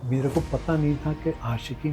मेरे को पता नहीं था कि आशिकी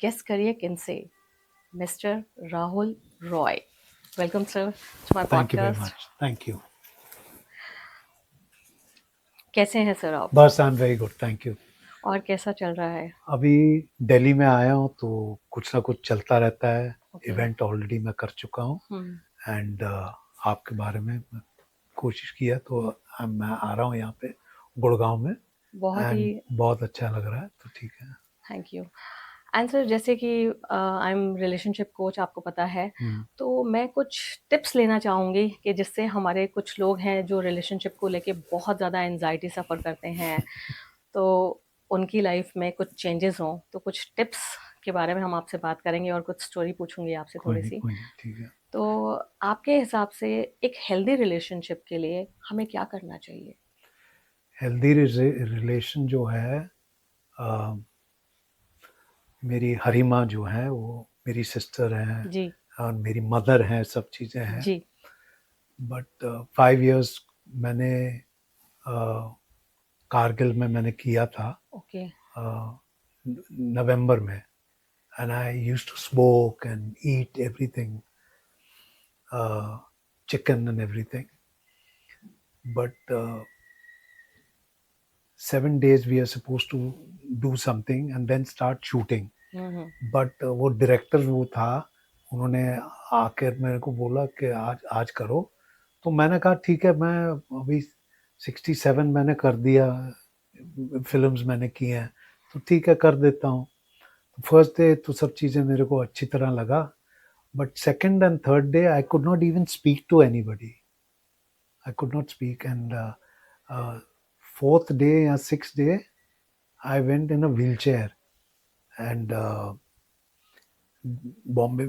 गेस करिए किनसे? Mister Rahul Roy. Welcome sir to my thank you very podcast. Much, thank you. कैसे हैं सर आप? बस I am very good, thank you. और कैसा चल रहा है? अभी दिल्ली में आया हूँ तो कुछ ना कुछ चलता रहता है। ओके। इवेंट ऑलरेडी मैं कर चुका हूँ हम्म। एंड आपके बारे में कोशिश किया तो मैं आ रहा हूँ यहाँ पे गुड़गांव में बहुत ही एंड बहुत अच्छा लग रहा है, तो ठीक है। Thank you. एंड सर, जैसे कि आई एम रिलेशनशिप कोच, आपको पता है, तो मैं कुछ टिप्स लेना चाहूँगी कि जिससे हमारे कुछ लोग हैं जो रिलेशनशिप को लेके बहुत ज़्यादा एनजाइटी सफ़र करते हैं, तो उनकी लाइफ में कुछ चेंजेस हों। तो कुछ टिप्स के बारे में हम आपसे बात करेंगे और कुछ स्टोरी पूछूंगी आपसे थोड़ी सी। कोई नहीं, ठीक है। तो आपके हिसाब से एक हेल्दी रिलेशनशिप के लिए हमें क्या करना चाहिए? हेल्दी रिलेशन जो है, अ, मेरी हरीमा जो है वो मेरी सिस्टर हैं जी। और मेरी मदर हैं, सब चीज़ें हैं। जी। बट 5 इयर्स मैंने कारगिल में मैंने किया था, ओके। नवंबर में। And I used to smoke and eat everything, chicken and everything. But 7 days we are supposed to do something and then start shooting. Hmm. But वो डायरेक्टर वो था, उन्होंने आकर मेरे को बोला कि आज आज करो। तो मैंने कहा ठीक है, मैं अभी 67 मैंने कर दिया, फिल्म्स मैंने की हैं, तो ठीक है कर देता हूँ। फर्स्ट डे तो सब चीज़ें मेरे को अच्छी तरह लगा, but second and third day I could not even speak to anybody. I could not speak and fourth day या six day I went in a wheelchair and Bombay,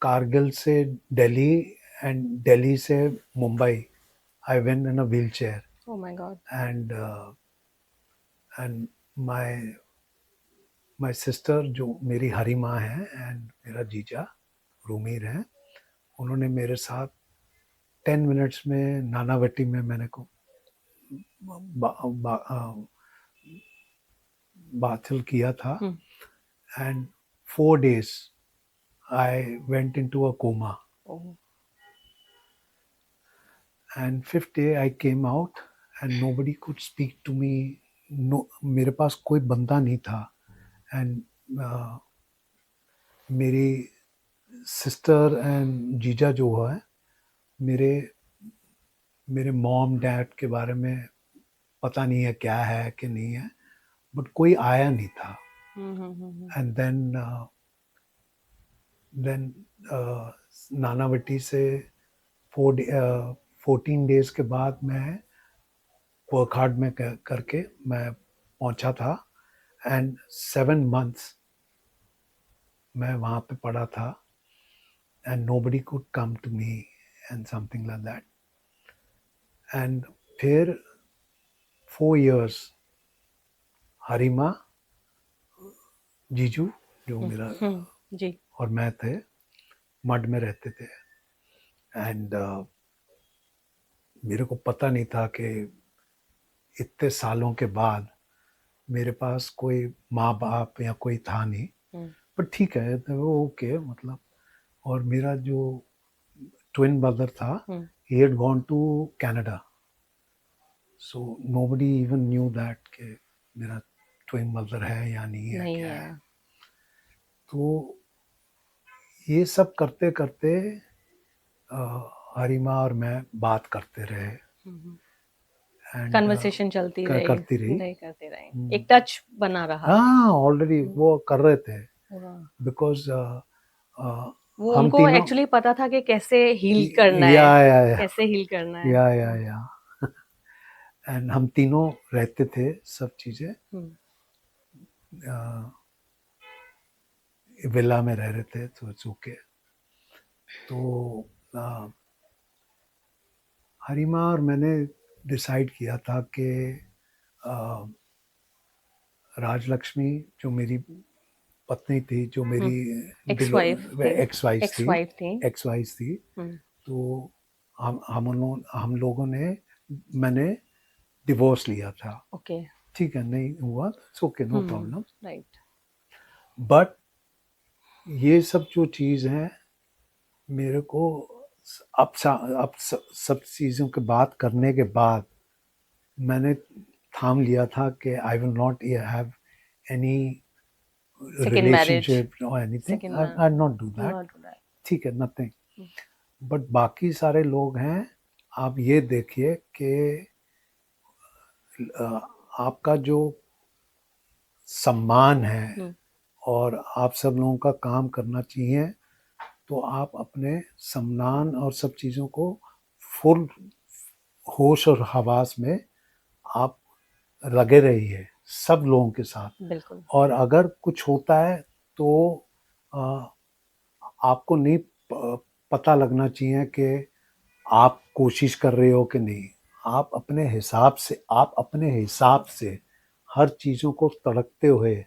Kargil से दिल्ली एंड दिल्ली से Mumbai, I went in a wheelchair oh my god. And and my my sister जो मेरी हरी माँ है and मेरा जीजा रूमीर है, उन्होंने मेरे साथ 10 मिनट्स में नानावटी में मैंने को बा, बा, बातिल किया था। Hmm. And 4 days I went in to a coma oh. And fifth day I came out and nobody could speak to me. No, मेरे पास कोई बंदा नहीं था। एंड मेरी सिस्टर एंड जीजा जो है, मेरे मेरे मॉम डैड के बारे में पता नहीं है क्या है कि नहीं है, बट कोई आया नहीं था. एंड देन नानावटी से 14 डेज के बाद मैं वर्कहार्ड में करके मैं पहुंचा था. एंड 7 months मैं वहाँ पे पढ़ा था. And nobody could come to me and something like that. And फिर 4 years हरिमा, जीजू जो मेरा जी. और मैं थे, मड में रहते थे. एंड मेरे को पता नहीं था कि इतने सालों के बाद मेरे पास कोई माँ बाप या कोई था नहीं. पर ठीक है, तो वो ओके मतलब. और मेरा जो ट्विन ब्रदर था, he had gone to Canada, so nobody even knew that कि मेरा ट्विन ब्रदर है या नहीं है, नहीं क्या है. है. तो ये सब करते करते हरिमा और मैं बात करते रहे. And, कन्वर्सेशन चलती रही. करती रही. करती रही. एक टच बना रहा. हाँ, ऑलरेडी वो कर रहे थे. बिकॉज वो हम उनको तीनों एक्चुअली पता था कि कैसे हील करना है, या कैसे हील करना है. या एंड हम तीनों रहते थे सब चीजें. विला में रह रहे थे, तो इट्स ओके. तो हरिमा और मैंने डिसाइड किया था कि राजलक्ष्मी जो मेरी पत्नी थी, जो मेरी एक्स वाइफ थी, तो हम लोगों ने मैंने डिवोर्स लिया था. ओके. ठीक है, नहीं हुआ, it's okay, no problem. Right. But ये सब जो चीज़ है, मेरे को अब सब चीज़ों के बात करने के बाद मैंने थाम लिया था कि आई will not have any relationship or anything. I'll not do that. ठीक है, nothing. बट बाकी सारे लोग हैं, आप ये देखिए कि आपका जो सम्मान है और आप सब लोगों का काम करना चाहिए, तो आप अपने सम्मान और सब चीज़ों को फुल होश और हवास में आप लगे रहिए सब लोगों के साथ. बिल्कुल. और अगर कुछ होता है तो आपको नहीं पता लगना चाहिए कि आप कोशिश कर रहे हो कि नहीं. आप अपने हिसाब से हर चीज़ों को तड़कते हुए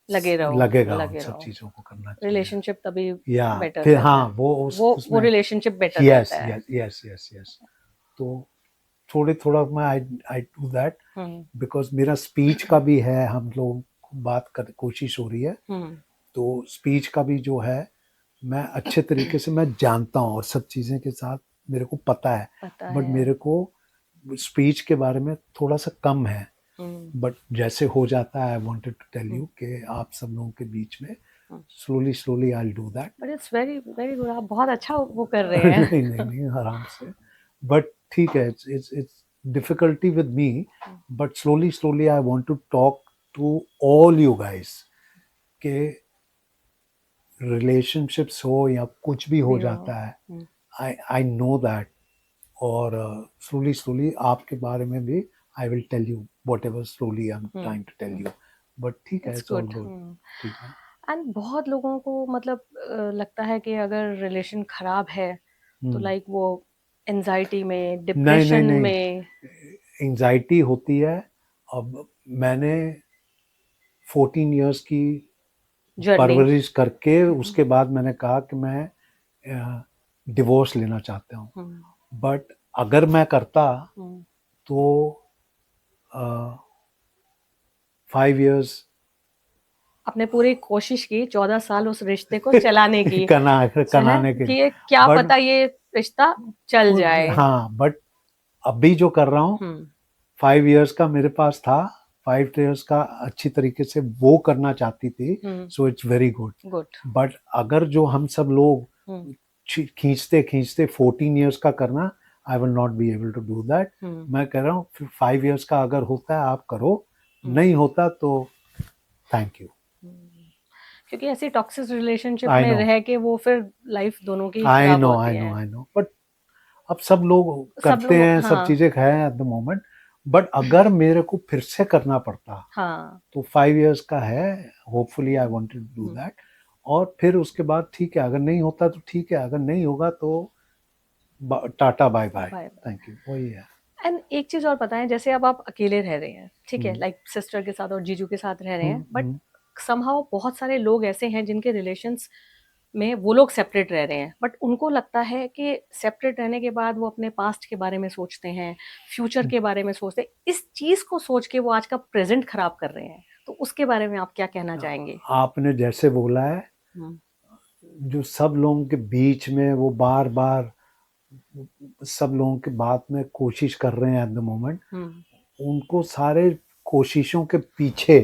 लगेगा सब चीज़ों को करना चाहिए. रिलेशनशिप तभी बेटर फिर हाँ, वो रिलेशनशिप बेटर रहता है. यस. तो थोड़ा मैं आई डू दैट बिकॉज मेरा स्पीच का भी है, हम लोग बात कर कोशिश हो रही है. तो स्पीच का भी जो है, मैं अच्छे तरीके से मैं जानता हूँ और सब चीज़ें के साथ मेरे को पता है. बट मेरे को स्पीच के बारे में थोड़ा सा कम है. बट जैसे हो जाता है, I wanted to tell you कि आप सब लोगों के बीच में slowly I will do that. But it's very very good. आप बहुत अच्छा वो कर रहे हैं. नहीं आराम से. बट ठीक है, it's difficulty with me, but slowly I want to talk to all you guys कि relationships हो या कुछ भी हो जाता है, I know that. और slowly आपके बारे में भी I will tell you whatever slowly I'm trying to tell you. But ठीक है, it's all good. ठीक है. एंड बहुत लोगों को मतलब लगता है कि अगर रिलेशन खराब है तो लाइक वो एंजाइटी में, डिप्रेशन में. एंजाइटी होती है. अब मैंने 14 years की परवरिश करके उसके बाद मैंने कहा कि मैं डिवोर्स लेना चाहता हूँ. बट अगर मैं करता तो 5 years आपने पूरी कोशिश की 14 साल उस रिश्ते को चलाने की कनाने के कि क्या पता ये रिश्ता चल जाए. हाँ, बट अभी जो कर रहा हूँ 5 years का मेरे पास था. 5 years का अच्छी तरीके से वो करना चाहती थी. So it's very good. But अगर जो हम सब लोग खींचते 14 years का करना, I will not be able to do that. मैं कह रहा हूँ 5 years का अगर होता है आप करो, नहीं होता तो थैंक यू। क्योंकि ऐसी टॉक्सिक रिलेशनशिप आई में नो, रह के वो फिर लाइफ दोनों की आई खराब नो, होती आई नो, है। आई नो, बट अब सब लोग सब करते लोग, हैं, सब हाँ चीजें हैं एट द मोमेंट। बट अगर मेरे को फिर से करना पड़ता हाँ। तो 5 years का है, hopefully I wanted to do hmm, that. और फिर उसके बाद ठीक है, अगर नहीं होता तो ठीक है, अगर नहीं होगा तो tata bye bye, bye. Thank you, वही है। एंड एक चीज और पता है, जैसे अब आप अकेले रह रहे हैं, ठीक है, हम्म, लाइक सिस्टर के साथ और जीजू के साथ रह रहे हैं, हम्म, बट समहाउ बहुत सारे लोग ऐसे हैं जिनके रिलेशंस में वो लोग सेपरेट रह रहे हैं, बट उनको लगता है कि सेपरेट रहने के बाद वो अपने पास्ट के बारे में सोचते हैं, फ्यूचर के बारे में सोचते हैं, इस चीज को सोच के वो आज का प्रेजेंट खराब कर रहे हैं। तो उसके बारे में आप क्या कहना चाहेंगे? आपने जैसे बोला है, हम्म, जो सब लोगों के बीच में वो बार बार सब लोगों की बात में कोशिश कर रहे हैं एट द मोमेंट, हम्म, उनको सारे कोशिशों के पीछे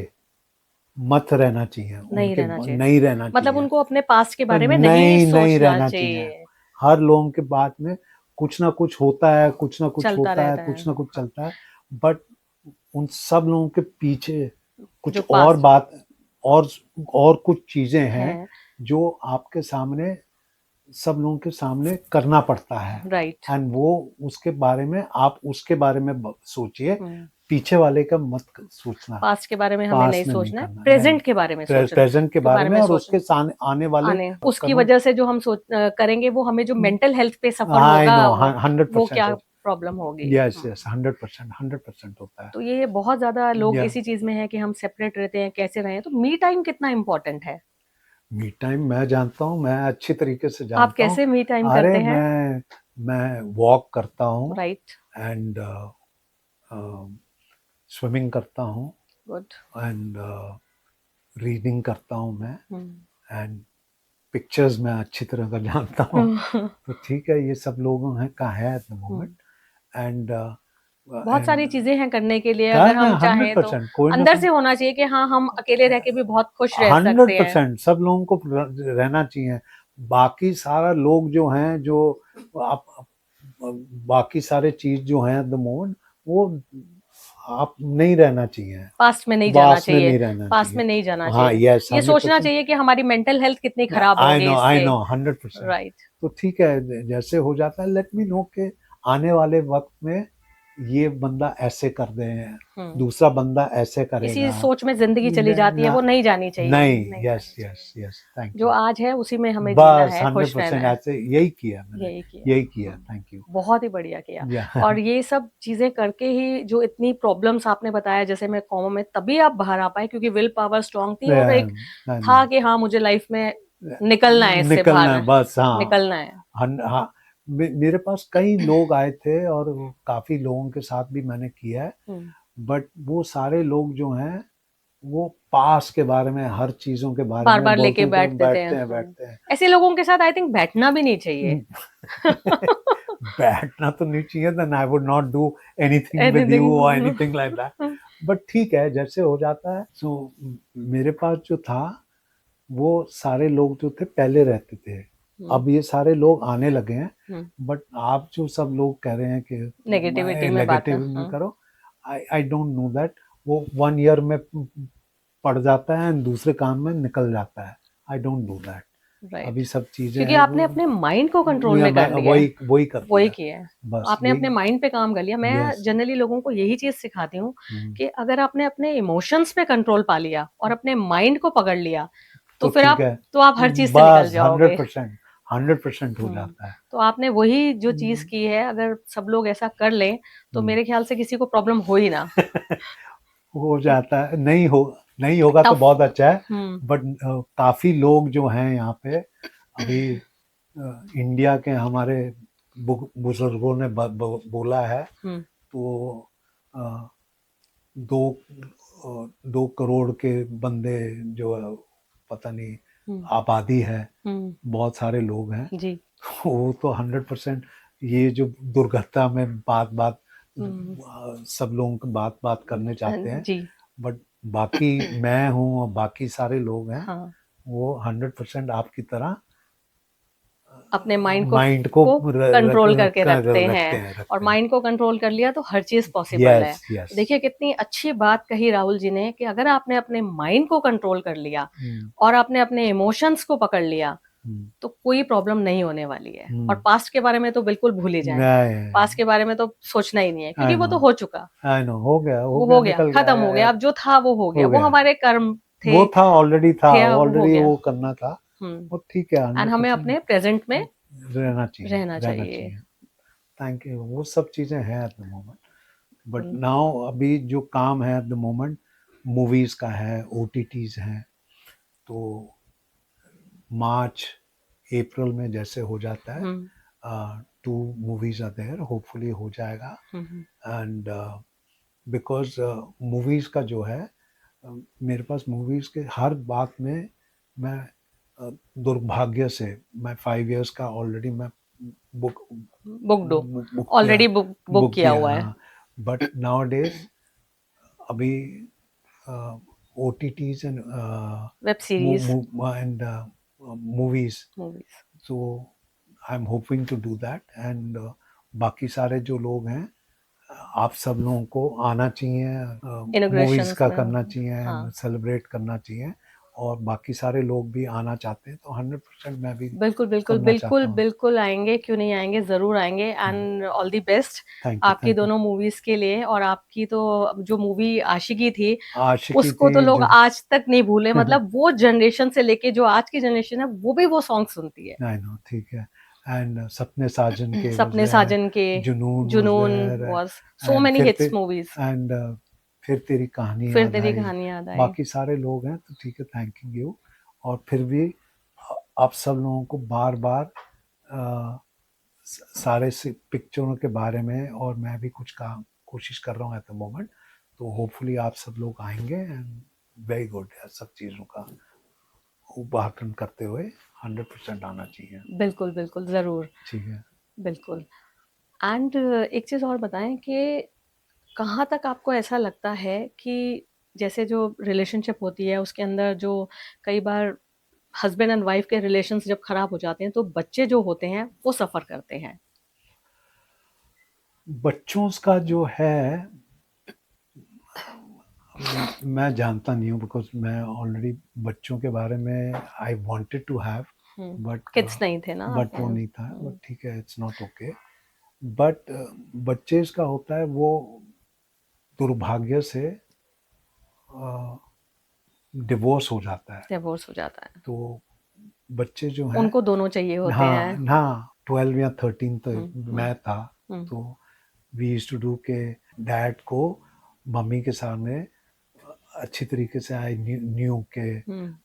मत रहना चाहिए, नहीं उनके रहना चाहिए। नहीं रहना मतलब चाहिए, उनको अपने पास्ट के तो बारे में नहीं नहीं नहीं सोचना रहना चाहिए। चाहिए। हर लोगों के बात में कुछ ना कुछ होता है, कुछ ना कुछ चलता होता है, रहता है, कुछ ना कुछ हाँ। चलता है। बट उन सब लोगों के पीछे जो कुछ और पास्ट बात, और और कुछ चीजें हैं है, जो आपके सामने, सब लोगों के सामने करना पड़ता है। राइट। एंड वो उसके बारे में आप उसके बारे में सोचिए, हम्म, पीछे वाले का मत सोचना। पास्ट के बारे में हमें नहीं पास में नहीं सोचना है, करना, नहीं, प्रेजेंट के बारे में सोचना प्रेजेंट के बारे में और उसके आने वाले आने उसकी करोड़। वजह से जो हम करेंगे, वो हमें जो मेंटल हेल्थ पे सफर आई होगा, नो, हंड्रेड वो परसेंट क्या होता प्रॉब्लम होगी। है, यस यस, 100%, 100% होता है। तो ये बहुत ज्यादा लोग या इसी चीज में है कि हम सेपरेट रहते हैं, कैसे रहें। तो मी टाइम कितना इम्पोर्टेंट है? मी टाइम मैं जानता हूँ, मैं अच्छी तरीके से आप जानता हूँ। कैसे मी टाइम अरे करते हैं? मैं वॉक करता हूँ, राइट। एंड स्विमिंग करता हूँ, गुड। एंड रीडिंग करता हूँ मैं, हम्म। एंड पिक्चर्स मैं अच्छी तरह का जानता हूँ। तो ठीक है, ये सब लोगों हैं का है एट द मोमेंट। एंड बहुत सारी एंड चीजें हैं करने के लिए, अगर करना हम हंड्रेड चाहें तो। परसेंट कोई ना अंदर कोई, से होना चाहिए कि हाँ, हम अकेले रह के भी बहुत खुश रह हंड्रेड सकते हैं। परसेंट सब लोगों को रहना चाहिए। बाकी सारा लोग जो हैं, जो आप बाकी सारे चीज जो हैं एट द मोमेंट, वो आप नहीं रहना चाहिए, पास्ट में नहीं जाना वास में चाहिए, नहीं रहना पास्ट चाहिए। में नहीं जाना हाँ, चाहिए। यस, ये हंड्रेड सोचना परसेंट चाहिए कि हमारी मेंटल हेल्थ कितनी खराब होगी आई इससे। नो 100%। राइट। तो ठीक है, जैसे हो जाता है, लेट मी नो के आने वाले वक्त में ये बंदा ऐसे कर दे, हम्म। दूसरा बंदा ऐसे इसी करेगा। सोच में जिंदगी चली जाती है, वो नहीं जानी चाहिए, नहीं, नहीं यस जानी यस चाहिए। यस, थैंक जो यू। आज है उसी में हमें जीना बस है, हंड्रेड खुश रहना परसेंट है। ऐसे यही किया मैंने, यही किया। यही किया, थैंक यू। बहुत ही बढ़िया किया। या और ये सब चीजें करके ही जो इतनी प्रॉब्लम्स आपने बताया, जैसे मैं कहूँ, में तभी आप बाहर आ पाए, क्योंकि विल पावर स्ट्रांग थी, और एक था कि हाँ, मुझे लाइफ में निकलना है, इससे निकलना है बाहर बस, हाँ। निकलना है। हाँ, मेरे पास कई लोग आए थे और काफी लोगों के साथ भी मैंने किया है। हम्म। बट वो सारे लोग जो हैं, वो पास के बारे में, हर चीजों के बारे बार में बार लेके बोलते थे, बैठ देते हैं। बैठते हैं बैठते हैं। ऐसे लोगों के साथ आई थिंक बैठना भी नहीं चाहिए। बैठना तो नहीं चाहिए, then I would not do anything with you और anything. Anything like that. But ठीक है, जैसे हो जाता है। सो मेरे पास जो था, वो सारे लोग जो थे पहले रहते थे, अब ये सारे लोग आने लगे हैं। बट आप जो सब लोग कह रहे हैं कि नेगेटिविटी में बात है। नेगेटिव में करो, आई डोंट नो दैट। वो 1 year में पड़ जाता है, दूसरे काम में निकल जाता है। I don't do that. Right. अभी सब चीजें क्योंकि हैं आपने अपने माइंड को कंट्रोल में कर मैं लिया है। वही कर वही दिया, किया है। बस आपने यही। अपने माइंड पे काम कर लिया। मैं यस। जनरली लोगों को यही चीज सिखाती हूँ कि अगर आपने अपने इमोशंस पे कंट्रोल पा लिया और अपने माइंड को पकड़ लिया, तो तो फिर ठीक आप है, तो आप हर चीज से निकल बस हंड्रेड जाओगे। परसेंट 100% हो हम्म। जाता है। तो आपने वही जो चीज की है, अगर सब लोग ऐसा कर लें, तो मेरे ख्याल से किसी को प्रॉब्लम हो ही ना। हो जाता है, नहीं होगा तो टफ। बहुत अच्छा है। हम्म। बट काफी लोग जो हैं यहाँ पे अभी, इंडिया के हमारे बुजुर्गों ने बोला है। हम्म। तो अ, दो 2 करोड़ के बंदे जो पता नहीं हम्म। आबादी है, हम्म। बहुत सारे लोग हैं। जी। वो तो 100% ये जो दुर्घटना में बात बात हम्म। सब लोग बात बात करने चाहते हैं। जी। बट बाकी मैं हूँ और बाकी सारे लोग हैं, हाँ। वो 100% आपकी तरह अपने माइंड माइंड को को कंट्रोल करके रखते रखते हैं, हैं और रखते हैं। माइंड को कंट्रोल कर लिया तो हर चीज पॉसिबल है। Yes yes. देखिए कितनी अच्छी बात कही राहुल जी ने कि अगर आपने अपने माइंड को कंट्रोल कर लिया हम्म, और आपने अपने इमोशंस को पकड़ लिया हम्म, तो कोई प्रॉब्लम नहीं होने वाली है। और हम्म। पास्ट के बारे में तो बिल्कुल भूल ही जाएं, पास्ट के बारे में तो सोचना ही नहीं है, क्योंकि आई वो नो तो हो चुका, आई नो, हो वो गया हो गया, निकल खत्म हो गया। गया। अब जो था वो हो गया, हो वो गया, हमारे कर्म थे, वो था ऑलरेडी, था थे अब हो ऑलरेडी, गया। वो करना था। वो ठीक है, एंड हमें 100% अपने प्रेजेंट में रहना चाहिए, रहना रहना चाहिए। चाहिए। Thank you. वो सब चीजें हैं at the moment, but hmm, now अभी जो काम है एट द मोमेंट, मूवीज का है, ओटीटीज हैं। तो मार्च अप्रैल में जैसे हो जाता है, हम्म, 2 मूवीज आर देयर, होपफुली हो जाएगा। हम्म, एंड बिकॉज मूवीज का जो है, मेरे पास मूवीज के हर बात में मैं, दुर्भाग्य से मैं 5 इयर्स का ऑलरेडी मैं बुक बुक दो, बुक किया, ऑलरेडी बुक किया हुआ है। हाँ। बट नाउ डेज अभी O T Ts and web series, and movies, movies, so I am hoping to do that. And बाकी सारे जो लोग हैं, आप सब लोगों को आना चाहिए, मूवीज इनोग्रेशंस का में। करना चाहिए हाँ, एंड सेलिब्रेट करना चाहिए। और बाकी सारे लोग भी आना चाहते हैं तो 100% मैं भी बिल्कुल बिल्कुल करना बिल्कुल चाहता हूँ। बिल्कुल आएंगे, क्यों नहीं आएंगे, जरूर आएंगे। And all the best thank you आपकी थैंक यू। दोनों मूवीज के लिए। और आपकी तो जो मूवी आशिकी थी, आशिकी उसको थी तो लोग जो आज तक नहीं भूले। मतलब वो जनरेशन से लेके जो आज की जनरेशन है वो भी वो सॉन्ग सुनती है। आई नो, ठीक है। एंड सपने साजन के वाज सपने देयर, साजन के, Junoon was Junoon there, was so and many hits movies. And फिर तेरी कहानी फिर याद तेरी आई। कहानी याद आई। बाकी सारे लोग हैं तो ठीक है, थैंक यू। और फिर भी आप सब लोगों को बार बार सारे पिक्चरों के बारे में, और मैं भी कुछ काम कोशिश कर रहा हूँ एट द मोमेंट। तो होपफुली आप सब लोग आएंगे, एंड वेरी गुड है, सब चीज़ों का उद्घाटन करते हुए 100% आना चाहिए। बिल्कुल बिल्कुल जरूर, ठीक है। बिल्कुल। एंड एक चीज और बताएं कि कहाँ तक आपको ऐसा लगता है कि जैसे जो रिलेशनशिप होती है उसके अंदर जो कई बार हस्बैंड एंड वाइफ के रिलेशंस जब खराब हो जाते हैं तो बच्चे जो होते हैं वो सफर करते हैं। बच्चों का जो है, मैं जानता नहीं हूँ, बिकॉज मैं ऑलरेडी बच्चों के बारे में I wanted to have, but kids नहीं थे ना बट आपके। वो नहीं था। बट ठीक है, इट्स नॉट ओके। बट बच्चे का होता है वो, दुर्भाग्य से डिवोर्स हो जाता है। डिवोर्स हो जाता है, तो बच्चे जो हैं, उनको दोनों चाहिए होते हाँ हैं। हाँ, 12 या 13 तो हम्म, हम्म, मैं था। हम्म, तो वी यूज्ड टू डू के डैड को मम्मी के सामने अच्छी तरीके से, आई न्यू के हम्म,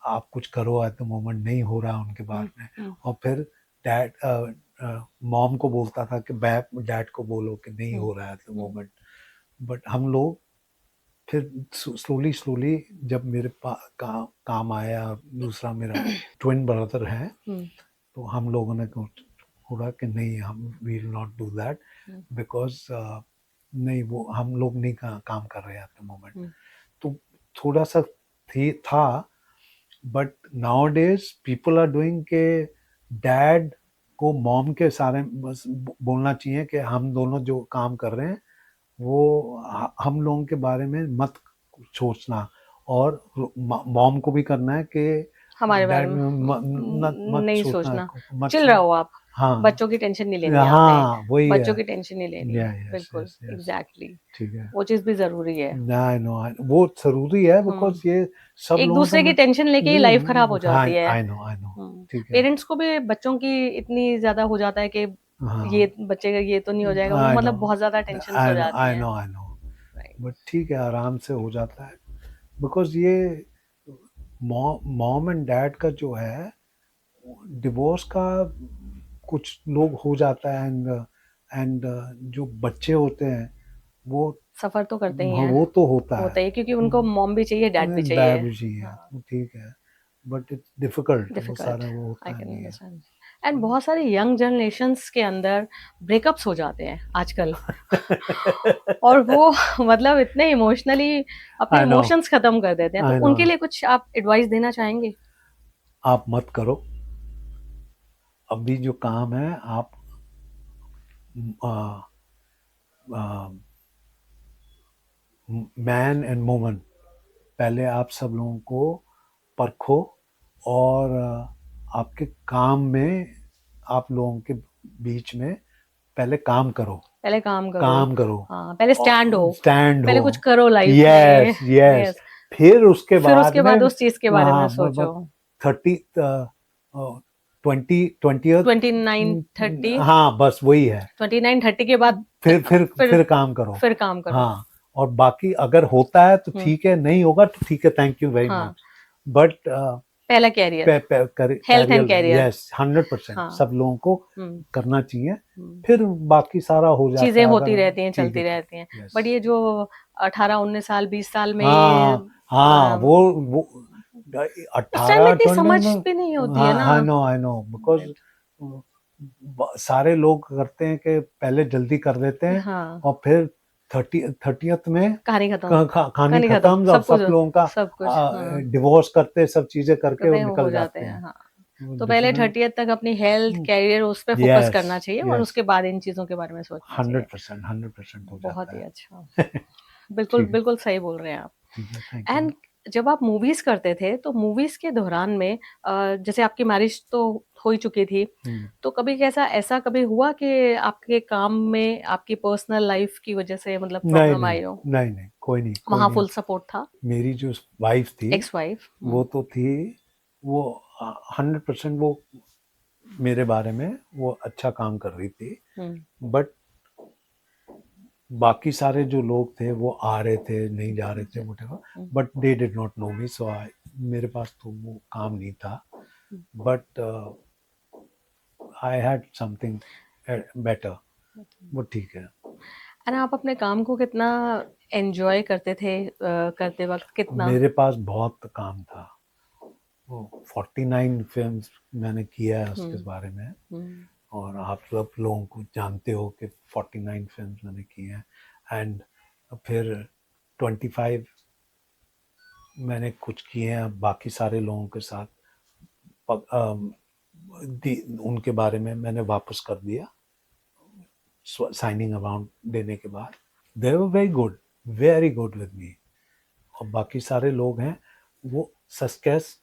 आप कुछ करो एट द मोमेंट, नहीं हो रहा उनके बारे में। और फिर डैड मॉम को बोलता था कि डैड को बोलो कि नहीं हो रहा है एट द मोमेंट। बट हम लोग फिर स्लोली स्लोली, जब मेरे पास काम आया, दूसरा मेरा ट्विन ब्रदर है, तो हम लोगों ने बोला कि नहीं, हम will not do that, because नहीं, वो हम लोग नहीं काम कर रहे हैं एट द मोमेंट। तो थोड़ा सा था। But nowadays people are doing के डैड को मॉम के सारे बस बोलना चाहिए कि हम दोनों जो काम कर रहे हैं वो हम लोगों के बारे में मत सोचना, और मॉम को भी करना है कि हमारे बारे डैड में मत नहीं सोचना, सोचना, मत चिल रहो आप, हाँ बच्चों की टेंशन नहीं लेनी है आपने, हाँ, वही है। बच्चों की टेंशन नहीं लेनी है। यस बिल्कुल यस यस, एग्जैक्टली, ठीक है। वो चीज भी जरूरी है। आई नो, वो जरूरी है, हम्म, बिकॉज ये सब एक लोगों का दूसरे की टेंशन लेके ही लाइफ खराब हो हाँ, जाती है। आई नो, ठीक है। पेरेंट्स को भी बच्चों की इतनी ज्यादा हो जाता है कि हाँ, ये बच्चे का ये तो नहीं हो जाएगा, वो आई नो मतलब बहुत ज्यादा टेंशन हो जाती आई है। No I know. Right, but ठीक है, आराम से हो जाता है, बिकॉज ये मॉम एंड डैड का जो है, डिवोर्स का कुछ लोग हो जाता है। एंड जो बच्चे होते हैं वो सफर तो करते ही हैं, वो तो होता होता है, ही है, क्योंकि उनको मॉम भी चाहिए, डैड भी चाहिए। डायबिटीज है, वो ठीक है। बट इट्स डिफिकल्ट, वो डिफिकल्ट, सारा वो आई होता कैन नहीं है। अंडरस्टैंड। एंड बहुत सारे यंग जनरेशन्स के अंदर ब्रेकअप्स हो जाते हैं आजकल। और वो मतलब इतने इमोशनली अपने आई नो इमोशंस खत्म कर देते हैं, तो आई नो। उनके लिए कुछ आप एडवाइस देना चाहेंगे? आप मत करो, अभी जो काम है आप मैन एंड वुमन, पहले आप सब लोगों को परखो और आपके काम में आप लोगों के बीच में पहले काम करो, पहले काम करो, काम करो, हाँ, पहले स्टैंड हो, स्टैंड पहले हो, कुछ करो लाइफ में, यस यस, यस, फिर उसके फिर बाद उसके में बाद उस चीज के बारे में सोचो। 30 20 29 30, हाँ बस वही है, 29 30 के बाद फिर काम करो, फिर काम करो। हाँ, और बाकी अगर होता है तो ठीक है, नहीं होगा तो ठीक है, थैंक यू वेरी हाँ, मच, बट पहला career, health and career, yes 100% हाँ, सब लोगों को करना चाहिए, फिर बाकी सारा हो जाता चीजें है, होती अगर रहती हैं, ठीक चलती है, रहती हैं। यस, बट ये जो 18 19 साल 20 साल में हाँ हाँ, वो उस टाइम में 18 इतनी 20 समझ में, भी नहीं होती है हाँ ना। आई नो बिकॉज सारे लोग करते हैं कि पहले जल्दी कर देते हैं, हाँ, और फिर 30th में कहानी खत्म, कहानी कहानी खत्म, खत्म, और सब कुछ, सब लोगों का सब कुछ, हाँ, डिवोर्स करते, सब चीजें करके करते वो हैं, हो निकल जाते जाते हैं, हैं, हाँ। तो पहले 30th तक अपनी हेल्थ कैरियर उस पे फोकस यस करना चाहिए, और यस, उसके बाद इन चीजों के बारे में सोचना चाहिए। 100% हो बहुत जाता ही है। अच्छा, बिल्कुल ठीक है, बिल्कुल सही बोल रहे हैं आप। ठीक है, थैंक यू। एंड जब आप मूवीज करते थे तो मूवीज के दौरान में जैसे आपकी मैरिज तो हो ही चुकी थी, तो कभी कैसा ऐसा कभी हुआ कि आपके काम में आपकी पर्सनल लाइफ की वजह से मतलब नहीं प्रॉब्लम नहीं आई हो? नहीं नहीं, कोई नहीं, कोई वहाँ नहीं, फुल सपोर्ट था? मेरी जो वाइफ थी एक्स वाइफ? वो तो थी, वो 100% वो मेरे बारे में वो अच्छा काम कर रही थी, बट बाकी सारे जो लोग थे वो आ रहे थे, नहीं जा रहे थे, whatever, but they did not know me, so मेरे पास तो वो काम नहीं था, but I had something better, वो ठीक है। एंड आप अपने काम को कितना एंजॉय करते थे करते वक्त कितना? मेरे पास बहुत काम था, वो 49 फिल्म्स मैंने किया है उसके बारे में, और आप सब लोगों को जानते हो कि 49 फिल्म्स मैंने की हैं, एंड फिर 25 मैंने कुछ किए हैं बाकी सारे लोगों के साथ, उनके बारे में मैंने वापस कर दिया साइनिंग अमाउंट देने के बाद, they were very good with me, और बाकी सारे लोग हैं वो सक्सेस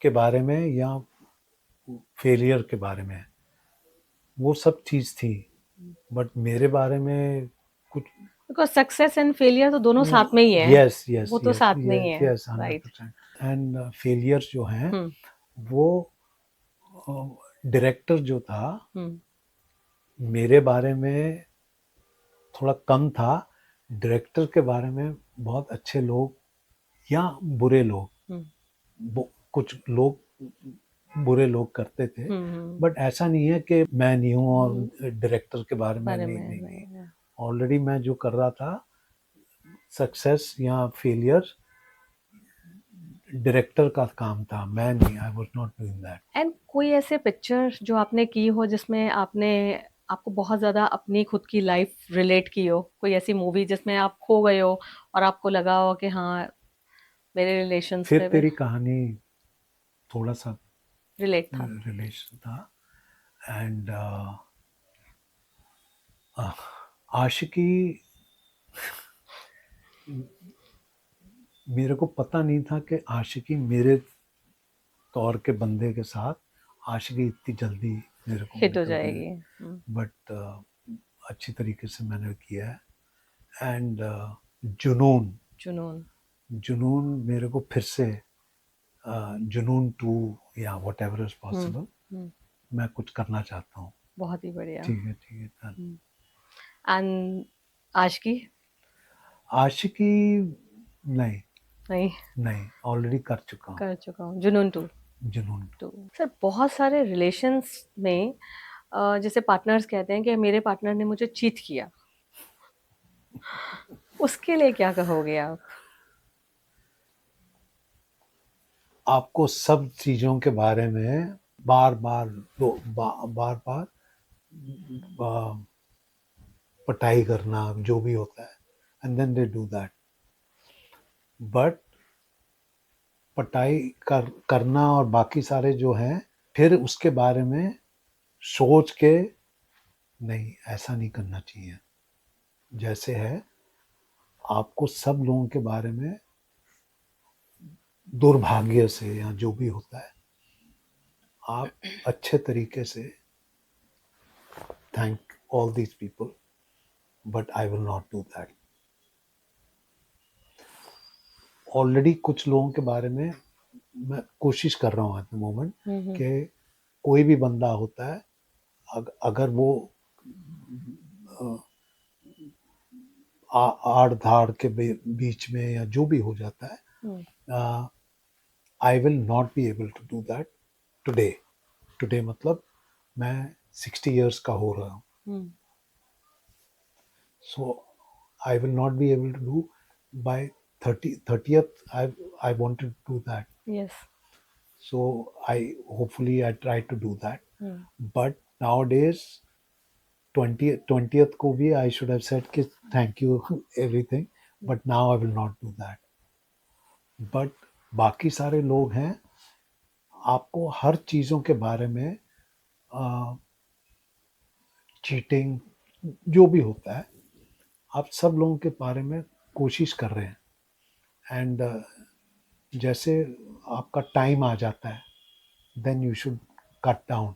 के बारे में या फेलियर के बारे में, वो सब चीज़ थी, बट मेरे बारे में कुछ, बिकॉज सक्सेस एंड फेलियर तो दोनों साथ में ही है, यस यस वो तो यस साथ में ही यस है, यस राइट। 100%, एंड फेलियर्स जो हैं वो डायरेक्टर जो था मेरे बारे में थोड़ा कम था, डायरेक्टर के बारे में बहुत अच्छे लोग या बुरे लोग, कुछ लोग बुरे लोग करते थे, बट ऐसा नहीं है कि मैं नहीं हूँ और डायरेक्टर के बारे में नहीं, ऑलरेडी मैं जो कर रहा था सक्सेस या फेलियर डायरेक्टर का काम था, मैं नहीं, I was not doing that. And कोई ऐसे पिक्चर जो आपने की हो जिसमें आपने आपको बहुत ज़्यादा अपनी खुद की लाइफ रिलेट की हो, कोई ऐसी मूवी जिसमें आप खो गए हो और आपको लगा हो कि हाँ मेरे रिलेशंस फिर पे भी तेरी कहानी थोड़ा सा रिलेट था? रिलेशन था, एंड आशिकी, मेरे को पता नहीं था कि आशिकी मेरे तौर के बंदे के साथ आशिकी इतनी जल्दी मेरे को हिट हो निकल गई, जाएगी। बट अच्छी तरीके से मैंने किया है, एंड जुनून, जुनून, जुनून मेरे को फिर से जुनून 2 या वट एवर इज पॉसिबल, मैं कुछ करना चाहता हूँ। बहुत ही बढ़िया। ठीक है ठीक है। एंड आशिकी? आशिकी नहीं नहीं, नहीं, ऑलरेडी कर चुका हूँ, कर चुका हूँ जुनून 2। जुनून। तो सर बहुत सारे रिलेशंस में जैसे पार्टनर्स कहते हैं कि मेरे पार्टनर ने मुझे चीट किया, उसके लिए क्या कहोगे आप? आपको सब चीजों के बारे में बार बार बार बार पटाई करना जो भी होता है, and then they do that, but पटाई करना और बाकी सारे जो हैं फिर उसके बारे में सोच के नहीं, ऐसा नहीं करना चाहिए। जैसे है, आपको सब लोगों के बारे में दुर्भाग्य से या जो भी होता है, आप अच्छे तरीके से thank all these people, but I will not do that. Already कुछ लोगों के बारे में मैं कोशिश कर रहा हूँ एट द मोमेंट कि कोई भी बंदा होता है, अगर वो आड़ धाड़ के बीच में या जो भी हो जाता है, I will not be able to do that today. Today मतलब मैं 60 इयर्स का हो रहा हूँ, so I will not be able to do by 30th। I wanted to do that, Yes. so hopefully I try to do that, but nowadays 20th को भी I should have said कि thank you everything, but now I will not do that। but बाकी सारे लोग हैं, आपको हर चीज़ों के बारे में, चीटिंग जो भी होता है, आप सब लोगों के बारे में कोशिश कर रहे हैं, एंड जैसे आपका टाइम आ जाता है, then you should cut down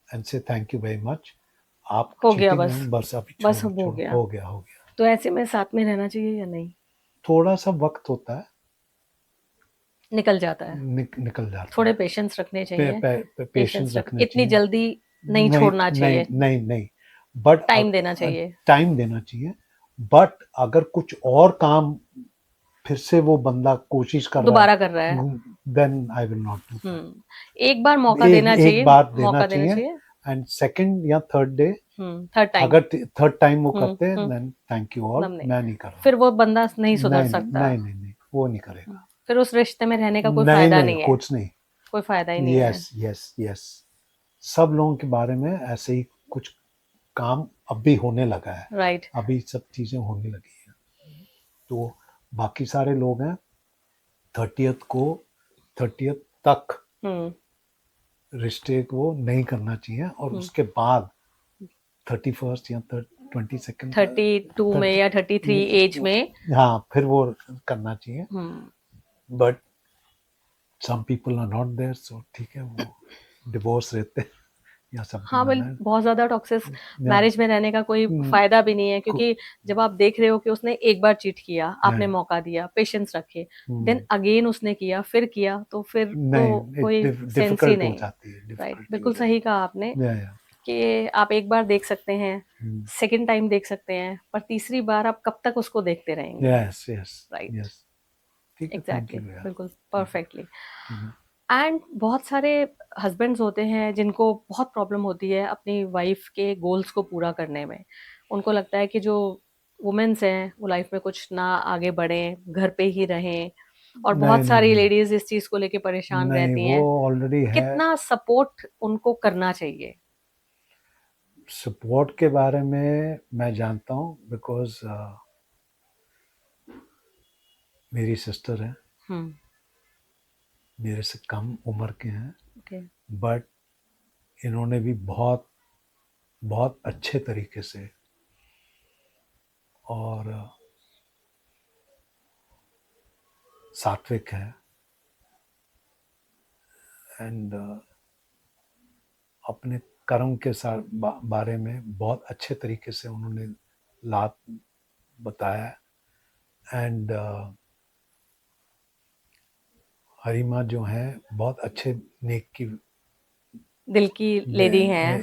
and say thank you very much. आप हो गया चीटिंग बस, नहीं, बस अभी बस छोड़ो अब हो छोड़ो, गया। हो गया हो गया। तो ऐसे में साथ में रहना चाहिए या नहीं? थोड़ा सा वक्त होता है, निकल जाता है। निकल जाता थोड़े है। पेशेंस रखने चाहिए, पेशेंस रखने इतनी चाहिए। जल्दी नहीं छोड़ना नहीं चाहिए, नहीं नहीं, बट टाइम देना चाहिए। टाइम देना चाहिए। बट अगर कुछ और काम फिर से वो बंदा कोशिश कर रहा दोबारा कर रहा है, है, then I will not do that. एक बार मौका एक देना एक चाहिए, बार देना मौका देना चाहिए, चाहिए। एंड सेकंड या थर्ड डे, थर्ड टाइम, अगर थर्ड टाइम वो करते हैं, हम्म देन थैंक यू ऑल, नहीं, मैं नहीं कर रहा फिर हूँ। वो बंदा नहीं सुधर नहीं सकता, नहीं नहीं नहीं, वो नहीं करेगा। फिर उस रिश्ते में रहने का कोई नहीं फायदा नहीं, नहीं है, कुछ नहीं। कोई फायदा ही नहीं है। यस यस यस, सब लोगों के बारे में ऐसे ही कुछ काम अब भी होने लगा है, राइट। अभी सब चीजें होने लगी हैं। तो बाकी सारे लोग हैं, 30th तक रिश्ते को नहीं करना चाहिए, और उसके बाद 31st या 22nd, 32 में या 33 एज में, हाँ, फिर वो करना चाहिए। Hmm but some people are not there, so ठीक है, वो डिवोर्स रहते हैं या समथिंग हाँ, लाइक दैट। बहुत ज्यादा टॉक्सिक मैरिज में रहने का कोई फायदा भी नहीं है, क्योंकि जब आप देख रहे हो कि उसने एक बार चीट किया, आपने मौका दिया, पेशेंस रखे, देन अगेन उसने किया, तो फिर तो कोई सेंस ही डिफिकल्ट हो नहीं। जाती है, राइट, डिफिकल्टी हो बिल्कुल सही कहा आपने कि आप एक बार देख सकते हैं, सेकंड टाइम देख सकते हैं, पर तीसरी बार आप कब तक उसको देखते रहेंगे? यस यस राइट, यस, ठीक है, थैंक एग्जैक्टली, यू यार। बिल्कुल परफेक्टली। एंड बहुत सारे हस्बैंड्स होते हैं जिनको बहुत प्रॉब्लम होती है अपनी वाइफ के गोल्स को पूरा करने में। उनको लगता है कि जो वुमेन्स हैं वो लाइफ में कुछ ना आगे बढ़ें, घर पे ही रहें, और नहीं बहुत नहीं सारी नहीं लेडीज इस चीज को लेके परेशान नहीं, रहती वो हैं। ऑलरेडी है। कितना सपोर्ट उनको करना चाहिए? सपोर्ट के बारे में मैं जानता हूँ, बिकॉज मेरी सिस्टर है, मेरे से कम उम्र के हैं, ओके, बट इन्होंने भी बहुत बहुत अच्छे तरीके से, और सात्विक है, एंड अपने कर्म के साथ बारे में बहुत अच्छे तरीके से उन्होंने लाभ बताया। एंड हरीमा जो है बहुत अच्छे नेक की, दिल की लेडी हैं।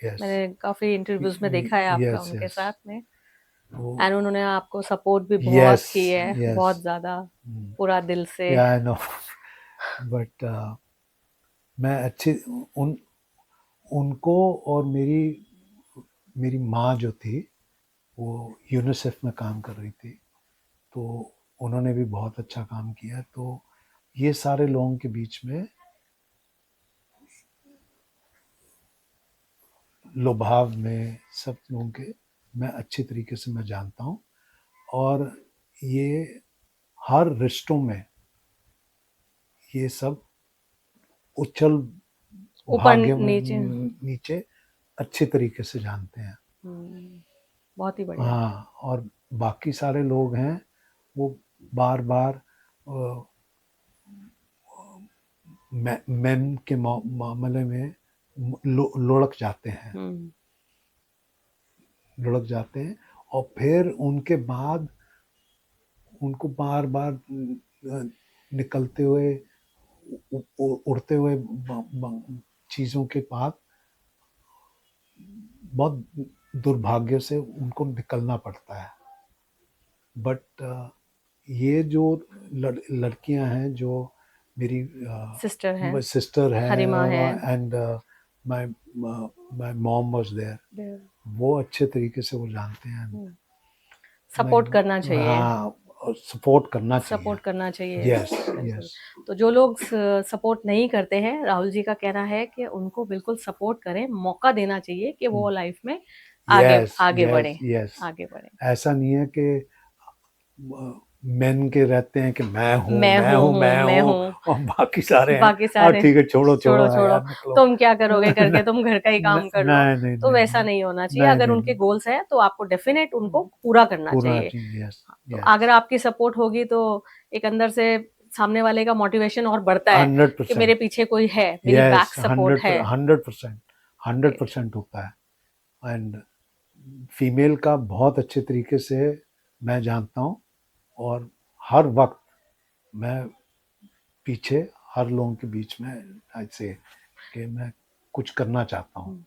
यस मैंने काफी इंटरव्यूज में देखा है आपका यस उनके यस, साथ में, एंड उन्होंने आपको सपोर्ट भी यस बहुत की है, यस, बहुत ज्यादा, पूरा दिल से। या आई नो, बट मैं अच्छी उन उनको, और मेरी मेरी माँ जो थी, वो यूनिसेफ में काम कर रही थी, तो उन्होंने भी बहुत अच्छा काम किया। तो ये सारे लोगों के बीच में लुभाव में सब लोगों के मैं अच्छी तरीके से मैं जानता हूँ, और ये हर रिश्तों में ये सब उछल ऊपर भाग्य में नीचे। नीचे अच्छे तरीके से जानते हैं। बहुत ही बढ़िया। हाँ, और बाकी सारे लोग हैं वो बार बार मेन के मामले में लुढ़क जाते हैं, लुढ़क जाते हैं, और फिर उनके बाद उनको बार बार निकलते हुए उड़ते हुए चीज़ों के बाद बहुत दुर्भाग्य से उनको निकलना पड़ता है। बट ये जो लड़कियां हैं जो मेरी सिस्टर है हरिमा है, and my my mom was there, वो अच्छे तरीके से वो जानते हैं। सपोर्ट करना चाहिए। हाँ, सपोर्ट करना चाहिए, सपोर्ट करना चाहिए। Yes yes. तो जो लोग सपोर्ट नहीं करते हैं, राहुल जी का कहना है कि उनको बिल्कुल सपोर्ट करें, मौका देना चाहिए कि वो लाइफ में आगे आगे बढ़े, आगे बढ़े। ऐसा नहीं है कि मेन के रहते हैं कि मैं हूँ और बाकी सारे हैं ठीक है छोड़ो यार, निकलो। तुम क्या करोगे करके तुम घर का ही काम कर लो। नहीं, तो वैसा नहीं होना चाहिए। अगर उनके गोल्स है तो आपको डेफिनेट उनको पूरा करना चाहिए। तो अगर आपकी सपोर्ट होगी तो एक अंदर से सामने वाले का मोटिवेशन और बढ़ता है 100% कि मेरे पीछे कोई है, मेरी बैक सपोर्ट है। 100% होता है। एंड फीमेल का बहुत अच्छे तरीके से मैं जानता हूँ, और हर वक्त मैं पीछे हर लोगों के बीच में ऐसे कि मैं कुछ करना चाहता हूँ।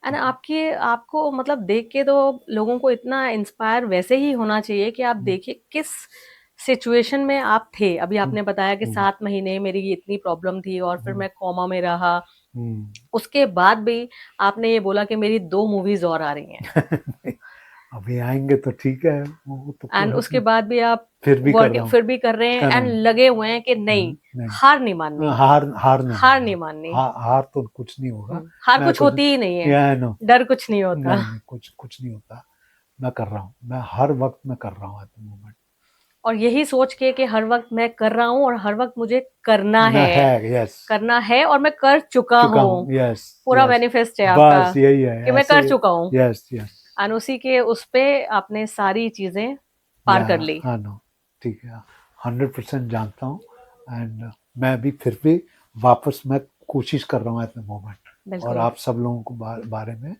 एंड आपको मतलब देख के तो लोगों को इतना इंस्पायर वैसे ही होना चाहिए कि आप देखिए किस सिचुएशन में आप थे। अभी आपने बताया कि 7 महीने मेरी इतनी प्रॉब्लम थी और फिर मैं कोमा में रहा। उसके बाद भी आपने ये बोला कि मेरी 2 मूवीज और आ रही हैं। अभी आएंगे तो ठीक है। एंड उसके बाद भी आप फिर भी कर रहे हैं एंड लगे हुए हैं कि नहीं हार नहीं माननी, हार नहीं माननी। हार तो कुछ नहीं होगा, हार कुछ होती ही नहीं है, डर कुछ नहीं होता। कुछ नहीं होता। मैं कर रहा हूँ, मैं हर वक्त मैं कर रहा हूँ एट द मोमेंट। और यही सोच के कि हर वक्त मैं कर रहा हूँ और हर वक्त मुझे करना है, करना है और मैं कर चुका हूँ। पूरा मैनिफेस्ट है आपका, बस यही है कि मैं कर चुका हूँ। यस और उसी के उस पे आपने सारी चीजें पार कर ली। हाँ नो ठीक है, 100% जानता हूँ। एंड मैं भी फिर भी वापस मैं कोशिश कर रहा हूँ एट द मोमेंट, और आप सब लोगों को बारे में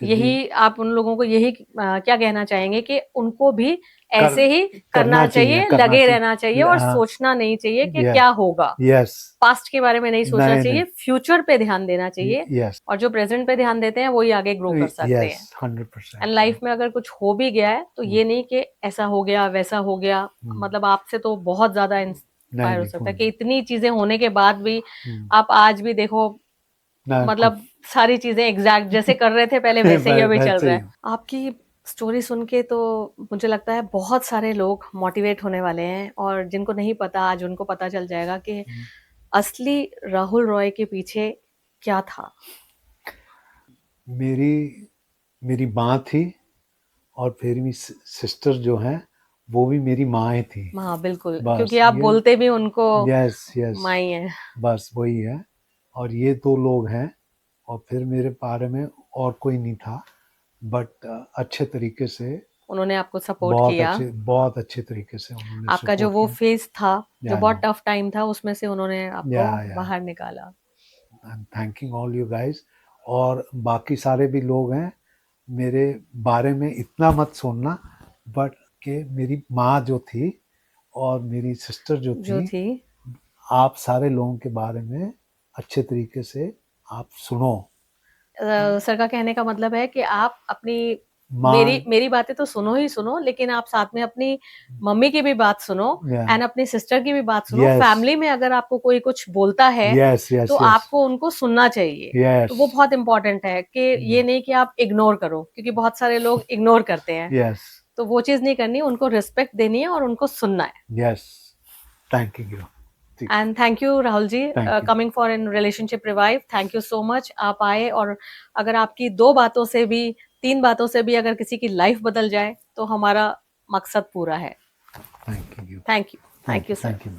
यही आप उन लोगों को यही क्या कहना चाहेंगे कि उनको भी ऐसे ही करना चाहिए, लगे रहना चाहिए और सोचना नहीं चाहिए कि क्या होगा। पास्ट के बारे में नहीं सोचना चाहिए, फ्यूचर पे ध्यान देना चाहिए। और जो प्रेजेंट पे ध्यान देते हैं वही आगे ग्रो कर सकते हैं। 100%। एंड लाइफ में अगर कुछ हो भी गया है तो ये नहीं कि ऐसा हो गया वैसा हो गया। मतलब आपसे तो बहुत ज्यादा इंस्पायर हो सकता है कि इतनी चीजें होने के बाद भी आप आज भी देखो, मतलब सारी चीजें एग्जैक्ट जैसे कर रहे थे पहले वैसे ही अभी चल रहा है। आपकी स्टोरी सुन के तो मुझे लगता है बहुत सारे लोग मोटिवेट होने वाले हैं, और जिनको नहीं पता आज उनको पता चल जाएगा कि असली राहुल रॉय के पीछे क्या था। मेरी माँ थी, और फिर मेरी सिस्टर जो है वो भी मेरी माँ थी। हाँ बिल्कुल, क्योंकि आप बोलते भी उनको यस माँ ही है। बस वही है, और ये 2 लोग हैं, और फिर मेरे बारे में और कोई नहीं था। बट अच्छे तरीके से उन्होंने आपको सपोर्ट किया, बहुत अच्छे तरीके से उन्होंने आपका जो वो फेज था जो बहुत टफ टाइम था उसमें से उन्होंने आपको बाहर निकाला। I am thanking all you guys. और बाकी सारे भी लोग हैं, मेरे बारे में इतना मत सुनना, बट कि मेरी माँ जो थी और मेरी सिस्टर जो थी, आप सारे लोगों के बारे में अच्छे तरीके से आप सुनो। सर का कहने का मतलब है कि आप अपनी मेरी बातें तो सुनो ही सुनो, लेकिन आप साथ में अपनी मम्मी की भी बात सुनो एंड अपनी सिस्टर की भी बात सुनो। फैमिली में अगर आपको कोई कुछ बोलता है तो आपको उनको सुनना चाहिए। तो वो बहुत इंपॉर्टेंट है कि ये नहीं कि आप इग्नोर करो, क्योंकि बहुत सारे लोग इग्नोर करते हैं। तो वो चीज नहीं करनी, उनको रिस्पेक्ट देनी है और उनको सुनना है। Yes, thank you. And thank you Rahul ji, coming for in Relationship Revive. Thank you so much, आप आए। और अगर आपकी 2 बातों से भी 3 बातों से भी अगर किसी की लाइफ बदल जाए तो हमारा मकसद पूरा है। Thank you sir, thank you.